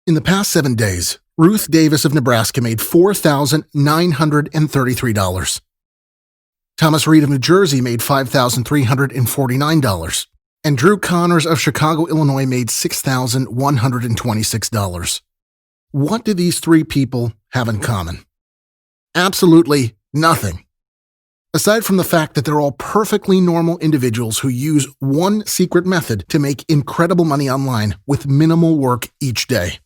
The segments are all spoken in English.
In the past 7 days, Ruth Davis of Nebraska made $4,933. Thomas Reed of New Jersey made $5,349. And Drew Connors of Chicago, Illinois made $6,126. What do these three people have in common? Absolutely nothing. Aside from the fact that they're all perfectly normal individuals who use one secret method to make incredible money online with minimal work each day.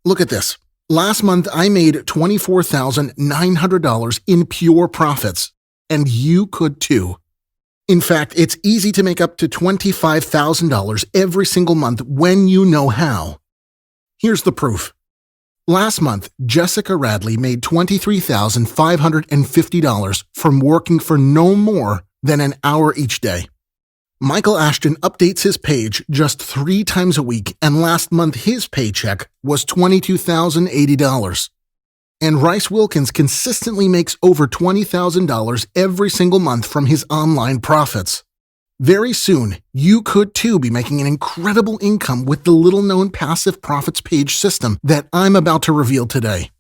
Look at this. Last month, I made $24,900 in pure profits, and you could too. In fact, it's easy to make up to $25,000 every single month when you know how. Here's the proof. Last month, Jessica Radley made $23,550 from working for no more than an hour each day. Michael Ashton updates his page just 3 times a week, and last month his paycheck was $22,080. And Rice Wilkins consistently makes over $20,000 every single month from his online profits. Very soon, you could too be making an incredible income with the little-known passive profits page system that I'm about to reveal today.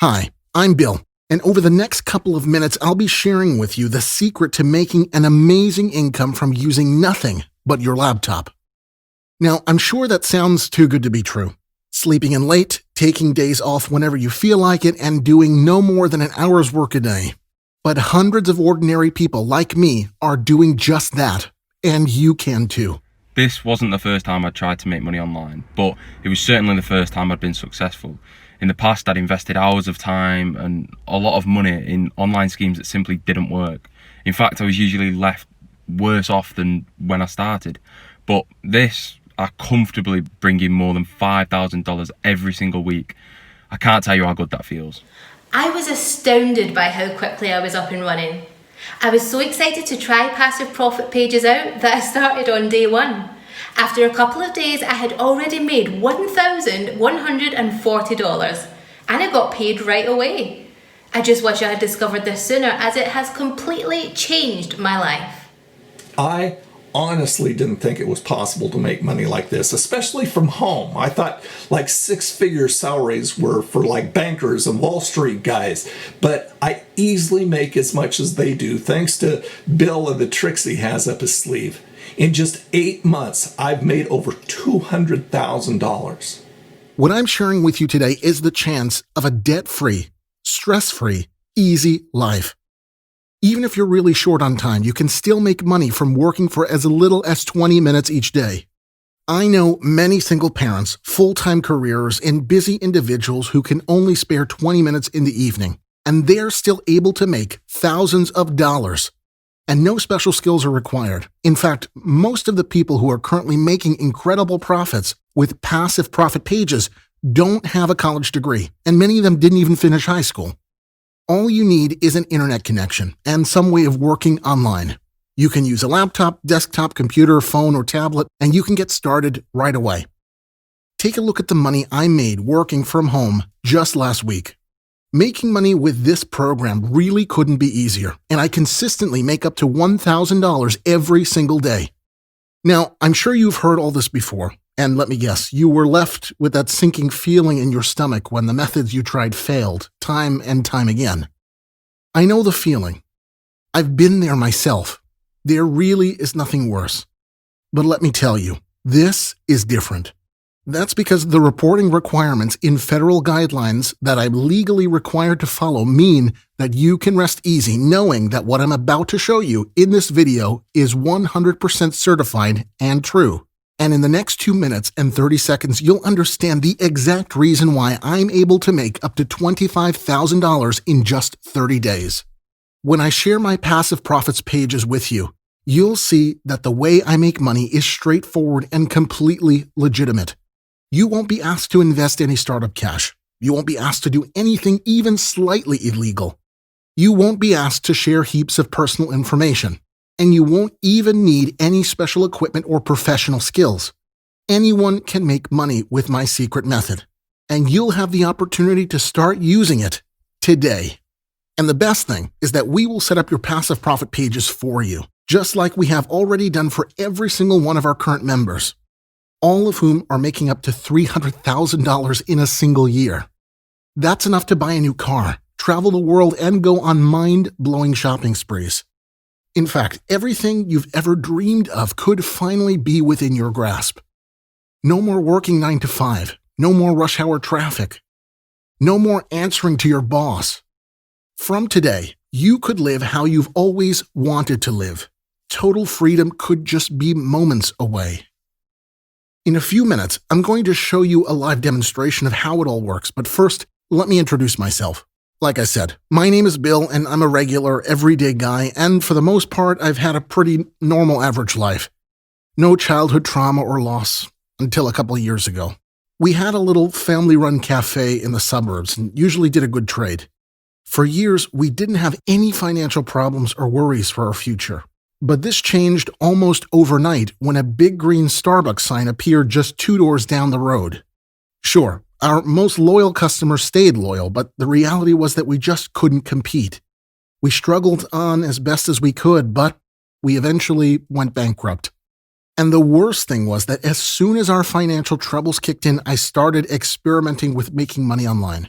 Hi, I'm Bill, and over the next couple of minutes, I'll be sharing with you the secret to making an amazing income from using nothing but your laptop. Now, I'm sure that sounds too good to be true. Sleeping in late, taking days off whenever you feel like it, and doing no more than an hour's work a day. But hundreds of ordinary people like me are doing just that, and you can too. This wasn't the first time I'd tried to make money online, but it was certainly the first time I'd been successful. In the past, I'd invested hours of time and a lot of money in online schemes that simply didn't work. In fact, I was usually left worse off than when I started. But this, I comfortably bring in more than $5,000 every single week. I can't tell you how good that feels. I was astounded by how quickly I was up and running. I was so excited to try passive profit pages out that I started on day 1. After a couple of days, I had already made $1,140 and I got paid right away. I just wish I had discovered this sooner, as it has completely changed my life. I honestly didn't think it was possible to make money like this, especially from home. I thought like 6-figure salaries were for like bankers and Wall Street guys, but I easily make as much as they do thanks to Bill and the tricks he has up his sleeve. In just 8 months, I've made over $200,000. What I'm sharing with you today is the chance of a debt-free, stress-free, easy life. Even if you're really short on time, you can still make money from working for as little as 20 minutes each day. I know many single parents, full-time careers, and busy individuals who can only spare 20 minutes in the evening, and they're still able to make thousands of dollars. And no special skills are required. In fact, most of the people who are currently making incredible profits with passive profit pages don't have a college degree, and many of them didn't even finish high school. All you need is an internet connection and some way of working online. You can use a laptop, desktop, computer, phone, or tablet, and you can get started right away. Take a look at the money I made working from home just last week. Making money with this program really couldn't be easier, and I consistently make up to $1,000 every single day. Now, I'm sure you've heard all this before, and let me guess, you were left with that sinking feeling in your stomach when the methods you tried failed, time and time again. I know the feeling. I've been there myself. There really is nothing worse. But let me tell you, this is different. That's because the reporting requirements in federal guidelines that I'm legally required to follow mean that you can rest easy knowing that what I'm about to show you in this video is 100% certified and true. And in the next 2 minutes and 30 seconds, you'll understand the exact reason why I'm able to make up to $25,000 in just 30 days. When I share my passive profits pages with you, you'll see that the way I make money is straightforward and completely legitimate. You won't be asked to invest any startup cash. You won't be asked to do anything even slightly illegal. You won't be asked to share heaps of personal information. And you won't even need any special equipment or professional skills. Anyone can make money with my secret method. And you'll have the opportunity to start using it today. And the best thing is that we will set up your passive profit pages for you, just like we have already done for every single one of our current members. all of whom are making up to $300,000 in a single year. That's enough to buy a new car, travel the world, and go on mind-blowing shopping sprees. In fact, everything you've ever dreamed of could finally be within your grasp. No more working 9 to 5, no more rush hour traffic, no more answering to your boss. From today, you could live how you've always wanted to live. Total freedom could just be moments away. In a few minutes, I'm going to show you a live demonstration of how it all works, but first, let me introduce myself. Like I said, my name is Bill, and I'm a regular, everyday guy, and for the most part, I've had a pretty normal average life. No childhood trauma or loss, until a couple of years ago. We had a little family-run cafe in the suburbs and usually did a good trade. For years, we didn't have any financial problems or worries for our future. But this changed almost overnight when a big green Starbucks sign appeared just 2 doors down the road. Sure, our most loyal customers stayed loyal, but the reality was that we just couldn't compete. We struggled on as best as we could, but we eventually went bankrupt. And the worst thing was that as soon as our financial troubles kicked in, I started experimenting with making money online.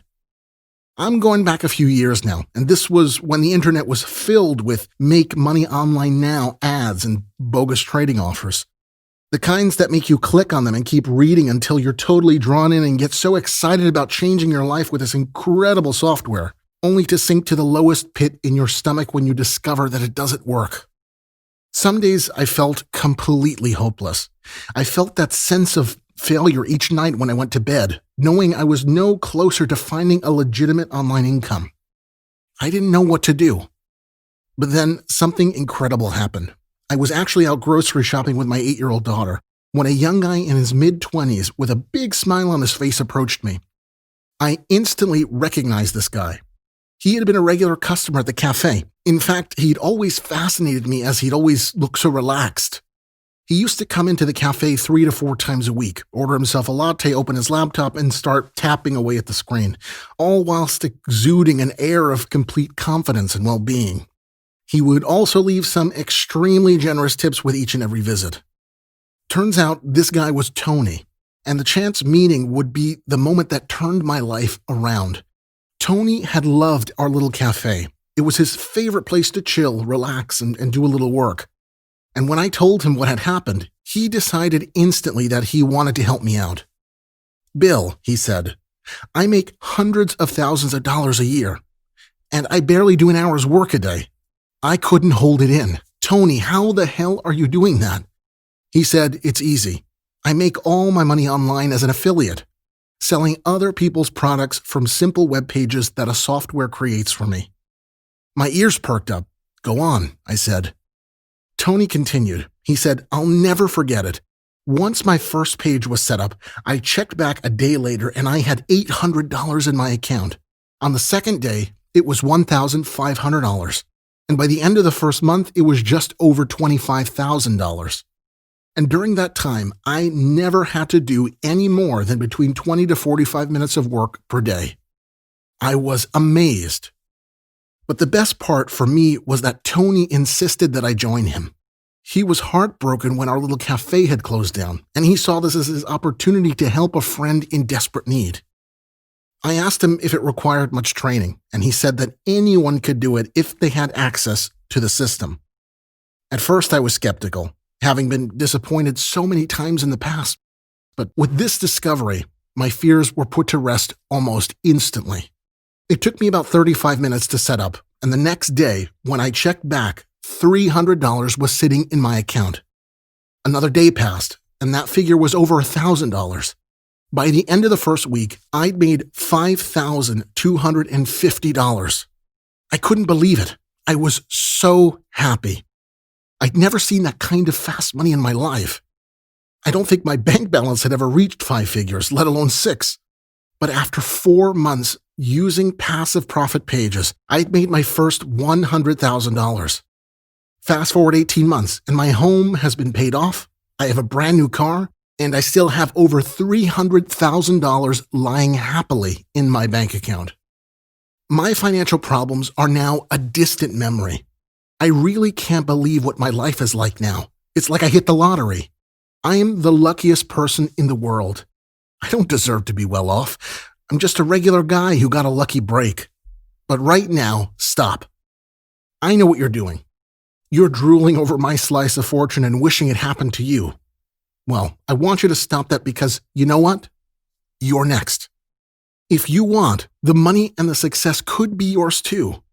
I'm going back a few years now, and this was when the internet was filled with make money online now ads and bogus trading offers. The kinds that make you click on them and keep reading until you're totally drawn in and get so excited about changing your life with this incredible software, only to sink to the lowest pit in your stomach when you discover that it doesn't work. Some days I felt completely hopeless. I felt that sense of failure each night when I went to bed, knowing I was no closer to finding a legitimate online income. I didn't know what to do. But then something incredible happened. I was actually out grocery shopping with my 8-year-old daughter when a young guy in his mid-20s with a big smile on his face approached me. I instantly recognized this guy. He had been a regular customer at the cafe. In fact, he'd always fascinated me as he'd always looked so relaxed. He used to come into the cafe 3 to 4 times a week, order himself a latte, open his laptop, and start tapping away at the screen, all whilst exuding an air of complete confidence and well-being. He would also leave some extremely generous tips with each and every visit. Turns out this guy was Tony, and the chance meeting would be the moment that turned my life around. Tony had loved our little cafe. It was his favorite place to chill, relax, and do a little work. And when I told him what had happened, he decided instantly that he wanted to help me out. "Bill," he said, "I make hundreds of thousands of dollars a year, and I barely do an hour's work a day." I couldn't hold it in. "Tony, how the hell are you doing that?" He said, "It's easy. I make all my money online as an affiliate, selling other people's products from simple web pages that a software creates for me." My ears perked up. "Go on," I said. Tony continued. He said, "I'll never forget it. Once my first page was set up, I checked back a day later and I had $800 in my account. On the second day, it was $1,500. And by the end of the first month, it was just over $25,000. And during that time, I never had to do any more than between 20 to 45 minutes of work per day. I was amazed. But the best part for me was that Tony insisted that I join him. He was heartbroken when our little cafe had closed down, and he saw this as his opportunity to help a friend in desperate need. I asked him if it required much training, and he said that anyone could do it if they had access to the system. At first, I was skeptical, having been disappointed so many times in the past. But with this discovery, my fears were put to rest almost instantly. It took me about 35 minutes to set up, and the next day, when I checked back, $300 was sitting in my account. Another day passed, and that figure was over $1,000. By the end of the first week, I'd made $5,250. I couldn't believe it. I was so happy. I'd never seen that kind of fast money in my life. I don't think my bank balance had ever reached 5 figures, let alone 6. But after 4 months using passive profit pages, I'd made my first $100,000. Fast forward 18 months, and my home has been paid off. I have a brand new car, and I still have over $300,000 lying happily in my bank account. My financial problems are now a distant memory. I really can't believe what my life is like now. It's like I hit the lottery. I am the luckiest person in the world. I don't deserve to be well off. I'm just a regular guy who got a lucky break. But right now, stop. I know what you're doing. You're drooling over my slice of fortune and wishing it happened to you. Well, I want you to stop that because, you know what? You're next. If you want, the money and the success could be yours too.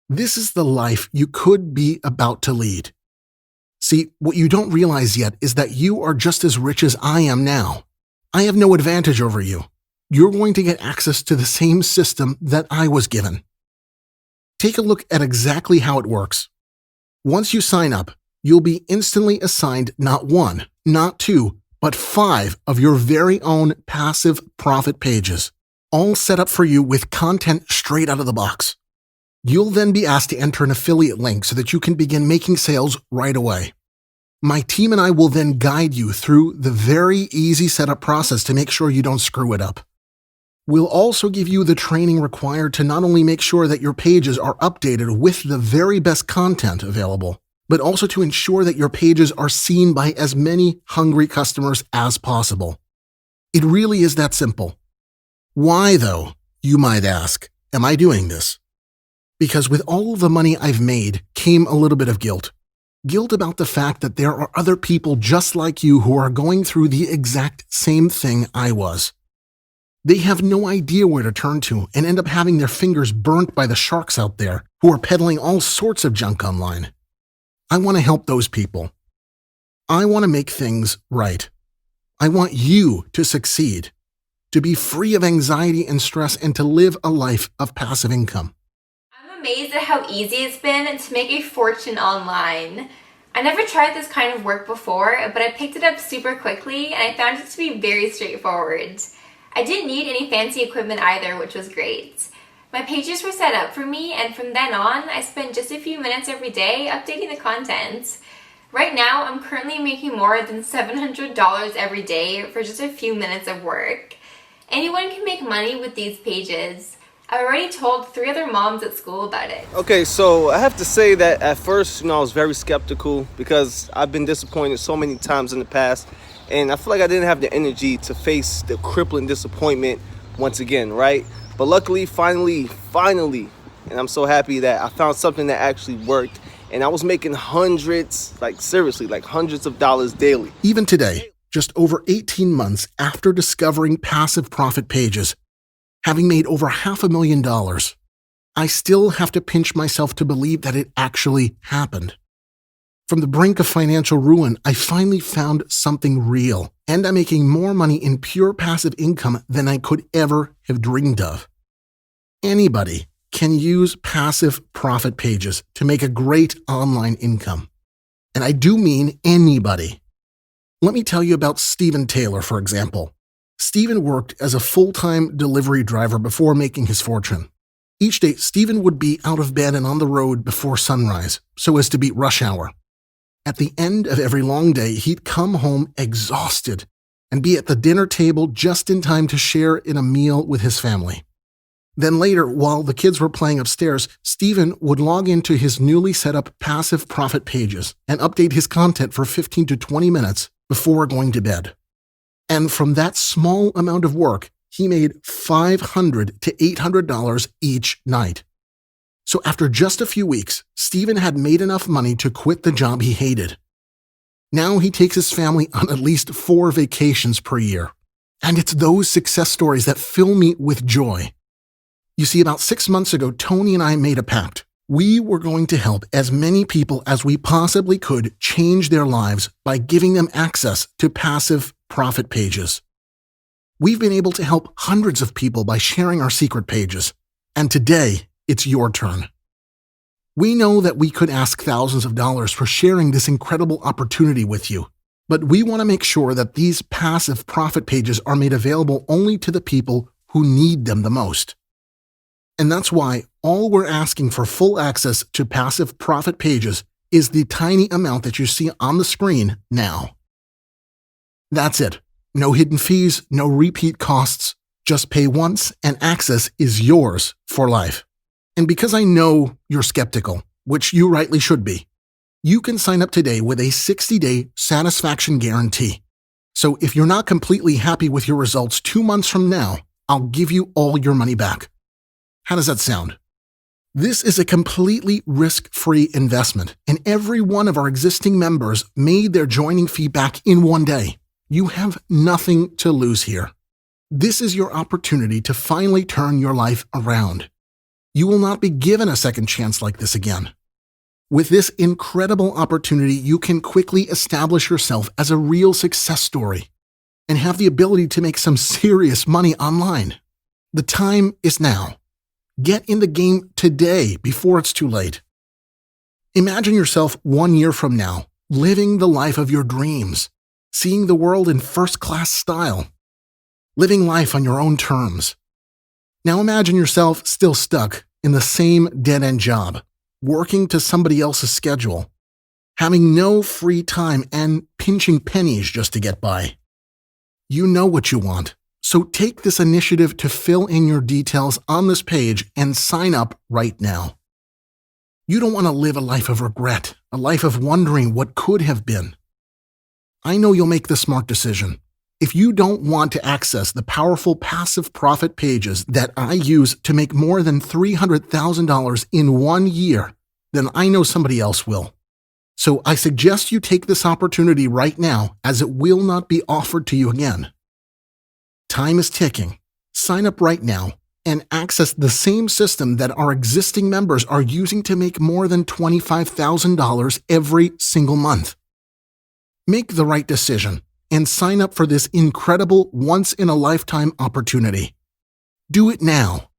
This is the life you could be about to lead. See, what you don't realize yet is that you are just as rich as I am now. I have no advantage over you. You're going to get access to the same system that I was given. Take a look at exactly how it works. Once you sign up, you'll be instantly assigned not 1, not 2, but 5 of your very own passive profit pages, all set up for you with content straight out of the box. You'll then be asked to enter an affiliate link so that you can begin making sales right away. My team and I will then guide you through the very easy setup process to make sure you don't screw it up. We'll also give you the training required to not only make sure that your pages are updated with the very best content available, but also to ensure that your pages are seen by as many hungry customers as possible. It really is that simple. Why, though, you might ask, am I doing this? Because with all of the money I've made came a little bit of guilt. Guilt about the fact that there are other people just like you who are going through the exact same thing I was. They have no idea where to turn to and end up having their fingers burnt by the sharks out there who are peddling all sorts of junk online. I want to help those people. I want to make things right. I want you to succeed, to be free of anxiety and stress, and to live a life of passive income. I'm amazed at how easy it's been to make a fortune online. I never tried this kind of work before, but I picked it up super quickly and I found it to be very straightforward. I didn't need any fancy equipment either, which was great. My pages were set up for me, and from then on, I spent just a few minutes every day updating the content. Right now, I'm currently making more than $700 every day for just a few minutes of work. Anyone can make money with these pages. I already told 3 other moms at school about it. Okay, so I have to say that at first, I was very skeptical because I've been disappointed so many times in the past. And I feel like I didn't have the energy to face the crippling disappointment once again, right? But luckily, finally, and I'm so happy that I found something that actually worked. And I was making hundreds, seriously, hundreds of dollars daily. Even today, just over 18 months after discovering passive profit pages, having made over $500,000, I still have to pinch myself to believe that it actually happened. From the brink of financial ruin, I finally found something real, and I'm making more money in pure passive income than I could ever have dreamed of. Anybody can use passive profit pages to make a great online income. And I do mean anybody. Let me tell you about Stephen Taylor, for example. Stephen worked as a full-time delivery driver before making his fortune. Each day, Stephen would be out of bed and on the road before sunrise, so as to beat rush hour. At the end of every long day, he'd come home exhausted and be at the dinner table just in time to share in a meal with his family. Then later, while the kids were playing upstairs, Stephen would log into his newly set up passive profit pages and update his content for 15 to 20 minutes before going to bed. And from that small amount of work, he made $500 to $800 each night. So after just a few weeks, Stephen had made enough money to quit the job he hated. Now he takes his family on at least 4 vacations per year. And it's those success stories that fill me with joy. You see, about 6 months ago, Tony and I made a pact. We were going to help as many people as we possibly could change their lives by giving them access to passive profit pages. We've been able to help hundreds of people by sharing our secret pages. And today, it's your turn. We know that we could ask thousands of dollars for sharing this incredible opportunity with you, but we want to make sure that these passive profit pages are made available only to the people who need them the most. And that's why all we're asking for full access to passive profit pages is the tiny amount that you see on the screen now. That's it. No hidden fees, no repeat costs. Just pay once and access is yours for life. And because I know you're skeptical, which you rightly should be, you can sign up today with a 60-day satisfaction guarantee. So if you're not completely happy with your results 2 months from now, I'll give you all your money back. How does that sound? This is a completely risk-free investment, and every one of our existing members made their joining fee back in 1 day. You have nothing to lose here. This is your opportunity to finally turn your life around. You will not be given a second chance like this again. With this incredible opportunity, you can quickly establish yourself as a real success story and have the ability to make some serious money online. The time is now. Get in the game today before it's too late. Imagine yourself 1 year from now, living the life of your dreams, seeing the world in first-class style, living life on your own terms. Now imagine yourself still stuck in the same dead-end job, working to somebody else's schedule, having no free time and pinching pennies just to get by. You know what you want. So take this initiative to fill in your details on this page and sign up right now. You don't want to live a life of regret, a life of wondering what could have been. I know you'll make the smart decision. If you don't want to access the powerful passive profit pages that I use to make more than $300,000 in 1 year, then I know somebody else will. So I suggest you take this opportunity right now, as it will not be offered to you again. Time is ticking. Sign up right now and access the same system that our existing members are using to make more than $25,000 every single month. Make the right decision and sign up for this incredible once-in-a-lifetime opportunity. Do it now.